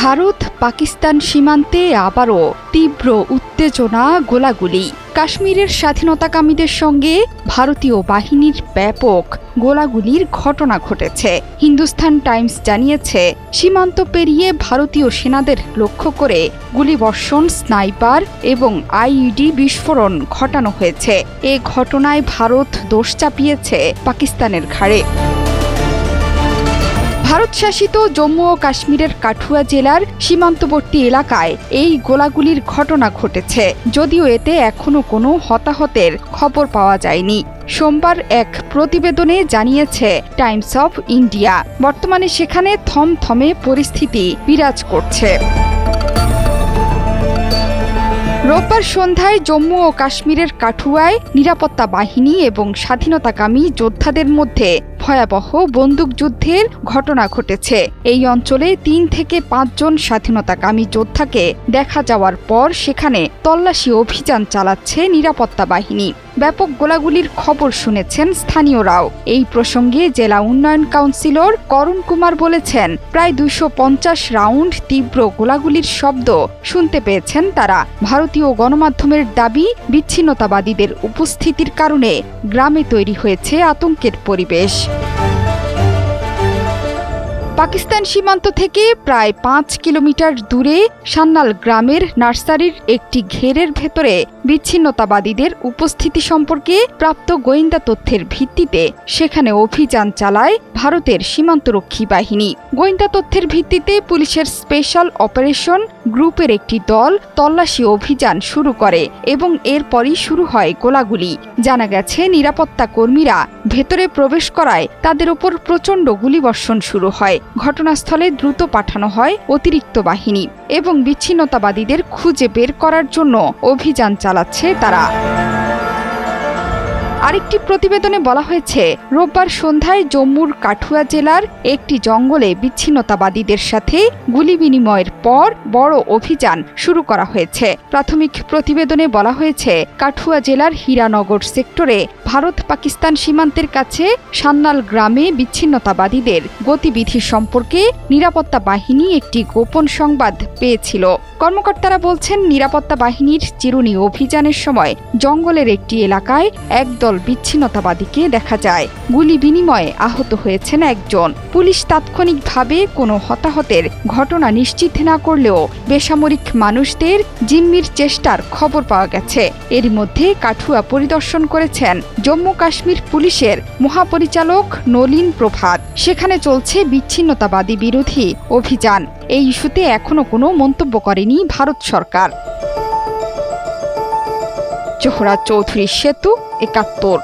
ভারত পাকিস্তান সীমান্তে আবারও তীব্র উত্তেজনা, গোলাগুলি। কাশ্মীরের স্বাধীনতাকামীদের সঙ্গে ভারতীয় বাহিনীর ব্যাপক গোলাগুলির ঘটনা ঘটেছে। হিন্দুস্তান টাইমস জানিয়েছে, সীমান্ত পেরিয়ে ভারতীয় সেনাদের লক্ষ্য করে গুলিবর্ষণ, স্নাইপার এবং আইইডি বিস্ফোরণ ঘটানো হয়েছে। এ ঘটনায় ভারত দোষ চাপিয়েছে পাকিস্তানের ঘাড়ে। ভারত শাসিত জম্মু ও কাশ্মীরের কাঠুয়া জেলার সীমান্তবর্তী এলাকায় এই গোলাগুলির ঘটনা ঘটেছে, যদিও এতে এখনো কোনো হতাহতের খবর পাওয়া যায়নি। সোমবার এক প্রতিবেদনে জানিয়েছে টাইমস অফ ইন্ডিয়া, বর্তমানে সেখানে থমথমে পরিস্থিতি বিরাজ করছে। রোববার সন্ধ্যায় জম্মু ও কাশ্মীরের কাঠুয়ায় নিরাপত্তা বাহিনী এবং স্বাধীনতাকামী যোদ্ধাদের মধ্যে ভয়াবহ বন্দুকযুদ্ধের ঘটনা ঘটেছে। এই অঞ্চলে ৩ থেকে ৫ জন স্বাধীনতাকামী যোদ্ধাকে দেখা যাওয়ার পর সেখানে তল্লাশি অভিযান চালাচ্ছে নিরাপত্তা বাহিনী। ব্যাপক গোলাগুলির খবর শুনেছেন স্থানীয়রাও। এই প্রসঙ্গে জেলা উন্নয়ন কাউন্সিলর করুণ কুমার বলেছেন, প্রায় ২৫০ রাউন্ড তীব্র গোলাগুলির শব্দ শুনতে পেয়েছেন তারা। ভারতীয় গণমাধ্যমের দাবি, বিচ্ছিন্নতাবাদীদের উপস্থিতির কারণে গ্রামে তৈরি হয়েছে আতঙ্কের পরিবেশ। পাকিস্তান সীমান্ত থেকে প্রায় ৫ কিলোমিটার দূরে সান্নাল গ্রামের নার্সারির একটি ঘেরের ভেতরে বিচ্ছিন্নতাবাদীদের উপস্থিতি সম্পর্কে প্রাপ্ত গোয়েন্দা তথ্যের ভিত্তিতে সেখানে অভিযান চালায় ভারতের সীমান্তরক্ষী বাহিনী। গোয়েন্দা তথ্যের ভিত্তিতে পুলিশের স্পেশাল অপারেশন গ্রুপের একটি দল তল্লাশি অভিযান শুরু করে এবং এরপরই শুরু হয় গোলাগুলি। জানা গেছে, নিরাপত্তা কর্মীরা ভেতরে প্রবেশ করায় তাদের ওপর প্রচণ্ড গুলিবর্ষণ শুরু হয়। ঘটনাস্থলে দ্রুত পাঠানো হয় অতিরিক্ত বাহিনী এবং বিচ্ছিন্নতাবাদীদের খুঁজে বের করার জন্য অভিযান চালাচ্ছে তারা। আরেকটি প্রতিবেদনে বলা হয়েছে, রোববার সন্ধ্যায় জম্মুর কাঠুয়া জেলার একটি জঙ্গলে বিচ্ছিন্নতাবাদীদের সাথে গুলি বিনিময়ের পর বড় অভিযান শুরু করা হয়েছে। প্রাথমিক প্রতিবেদনে বলা হয়েছে, কাঠুয়া জেলার হীরানগর সেক্টরে ভারত পাকিস্তান সীমান্তের কাছে সান্নাল গ্রামে বিচ্ছিন্নতাবাদীদের গতিবিধি সম্পর্কে নিরাপত্তা বাহিনী একটি গোপন সংবাদ পেয়েছিল। কর্মকর্তারা বলছেন, নিরাপত্তা বাহিনীর চিরুনি অভিযানের সময় জঙ্গলের একটি এলাকায় একদল বিচ্ছিন্নতাবাদীকে দেখা যায়। গুলি বিনিময়ে আহত হয়েছেন একজন। পুলিশ তাৎক্ষণিকভাবে কোনো হতাহতের ঘটনা নিশ্চিত না করলেও বেসামরিক মানুষদের জিম্মির চেষ্টার খবর পাওয়া গেছে। এর মধ্যে কাঠুয়া পরিদর্শন করেছেন জম্মু কাশ্মীর পুলিশের মহাপরিচালক নলিন প্রভাত। সেখানে চলছে বিচ্ছিন্নতাবাদী বিরোধী অভিযান। এই ইস্যুতে এখনো কোনো মন্তব্য করেনি ভারত সরকার। জোহরা চৌধুরী সেতু, ৭১।